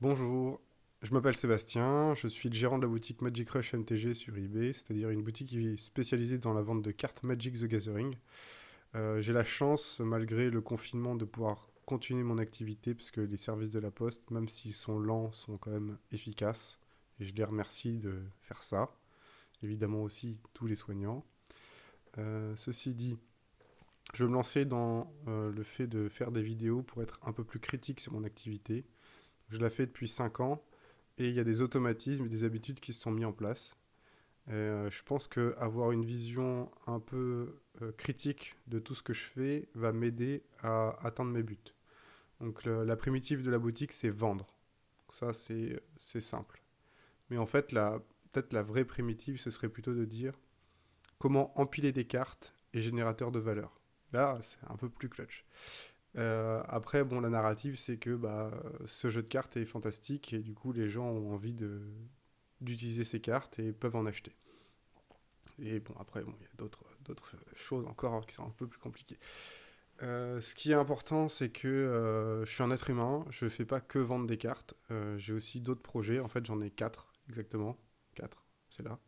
Bonjour, je m'appelle Sébastien, je suis le gérant de la boutique Magic Rush MTG sur eBay, c'est-à-dire une boutique qui est spécialisée dans la vente de cartes Magic the Gathering. J'ai la chance, malgré le confinement, de pouvoir continuer mon activité parce que les services de la poste, même s'ils sont lents, sont quand même efficaces. Et je les remercie de faire ça. Évidemment aussi tous les soignants. Ceci dit, je vais me lancer dans le fait de faire des vidéos pour être un peu plus critique sur mon activité. Je la fais depuis 5 ans et il y a des automatismes et des habitudes qui se sont mis en place. Je pense qu'avoir une vision un peu critique de tout ce que je fais va m'aider à atteindre mes buts. Donc la primitive de la boutique, c'est vendre. Ça, c'est simple. Mais en fait, peut-être la vraie primitive, ce serait plutôt de dire comment empiler des cartes et générateurs de valeur. Là, c'est un peu plus clutch. Après, bon, la narrative, c'est que ce jeu de cartes est fantastique et du coup, les gens ont envie d'utiliser ces cartes et peuvent en acheter. Et bon, après, bon, il y a d'autres choses encore qui sont un peu plus compliquées. Ce qui est important, c'est que je suis un être humain, je ne fais pas que vendre des cartes. J'ai aussi d'autres projets, en fait, j'en ai quatre exactement. Quatre, c'est là.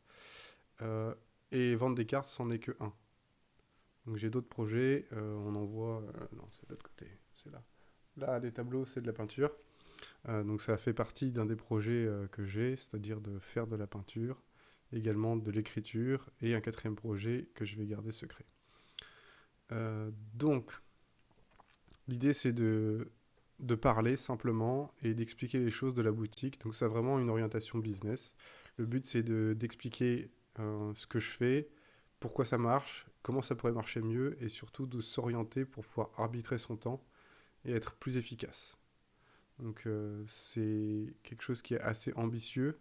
Euh, et vendre des cartes, c'en est que un. Donc j'ai d'autres projets, on en voit. Non, c'est de l'autre côté, c'est là. Là, les tableaux, c'est de la peinture. Donc ça fait partie d'un des projets que j'ai, c'est-à-dire de faire de la peinture, également de l'écriture, et un quatrième projet que je vais garder secret. Donc, l'idée c'est de parler simplement et d'expliquer les choses de la boutique. Donc ça a vraiment une orientation business. Le but c'est d'expliquer ce que je fais, pourquoi ça marche, comment ça pourrait marcher mieux, et surtout de s'orienter pour pouvoir arbitrer son temps et être plus efficace. Donc c'est quelque chose qui est assez ambitieux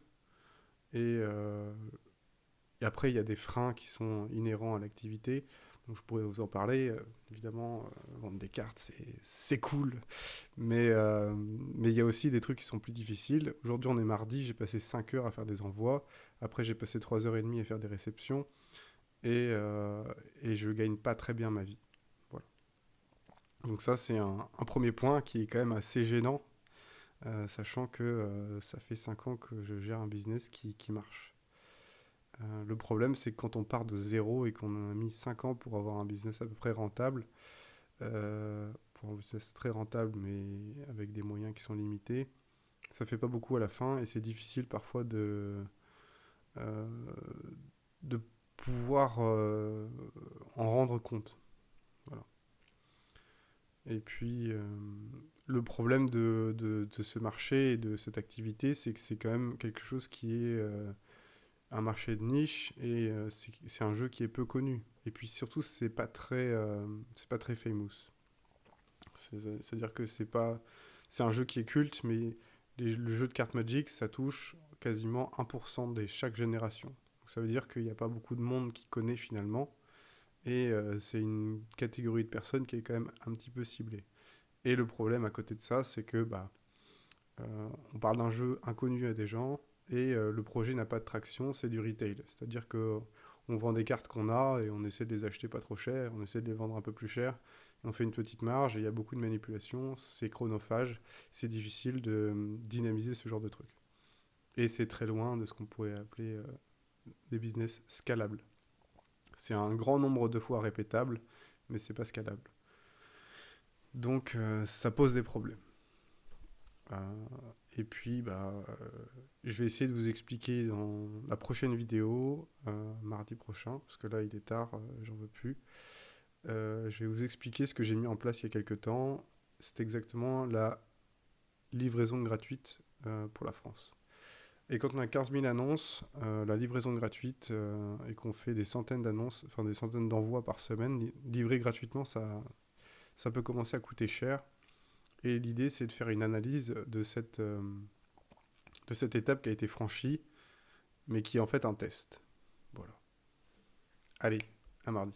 et et après il y a des freins qui sont inhérents à l'activité. Donc je pourrais vous en parler. Évidemment, vendre des cartes c'est cool, mais il y a aussi des trucs qui sont plus difficiles. Aujourd'hui on est mardi, j'ai passé 5 heures à faire des envois. Après j'ai passé 3h30 à faire des réceptions et et je gagne pas très bien ma vie. Voilà. Donc ça c'est un premier point qui est quand même assez gênant, sachant que ça fait 5 ans que je gère un business qui marche. Le problème, c'est que quand on part de zéro et qu'on a mis 5 ans pour avoir un business à peu près rentable, pour un business très rentable mais avec des moyens qui sont limités, ça fait pas beaucoup à la fin et c'est difficile parfois euh, de pouvoir en rendre compte. Voilà. Et puis, le problème de ce marché et de cette activité, c'est que c'est quand même quelque chose qui est un marché de niche et c'est un jeu qui est peu connu. Et puis surtout, c'est pas très famous. C'est-à-dire que c'est un jeu qui est culte, mais le jeu de cartes Magic, ça touche quasiment 1% de chaque génération. Donc ça veut dire qu'il n'y a pas beaucoup de monde qui connaît finalement, et c'est une catégorie de personnes qui est quand même un petit peu ciblée. Et le problème à côté de ça, c'est que on parle d'un jeu inconnu à des gens et le projet n'a pas de traction, c'est du retail. C'est-à-dire que on vend des cartes qu'on a et on essaie de les acheter pas trop cher, on essaie de les vendre un peu plus cher, et on fait une petite marge et il y a beaucoup de manipulations, c'est chronophage, c'est difficile de dynamiser ce genre de truc. Et c'est très loin de ce qu'on pourrait appeler des business scalables. C'est un grand nombre de fois répétable, mais c'est pas scalable. Donc ça pose des problèmes. Euh, et puis, je vais essayer de vous expliquer dans la prochaine vidéo, mardi prochain, parce que là il est tard, j'en veux plus. Je vais vous expliquer ce que j'ai mis en place il y a quelques temps. C'est exactement la livraison gratuite pour la France. Et quand on a 15 000 annonces, la livraison gratuite, et qu'on fait des centaines d'annonces, enfin des centaines d'envois par semaine, livrer gratuitement, ça peut commencer à coûter cher. Et l'idée, c'est de faire une analyse de cette étape qui a été franchie, mais qui est en fait un test. Voilà. Allez, à mardi.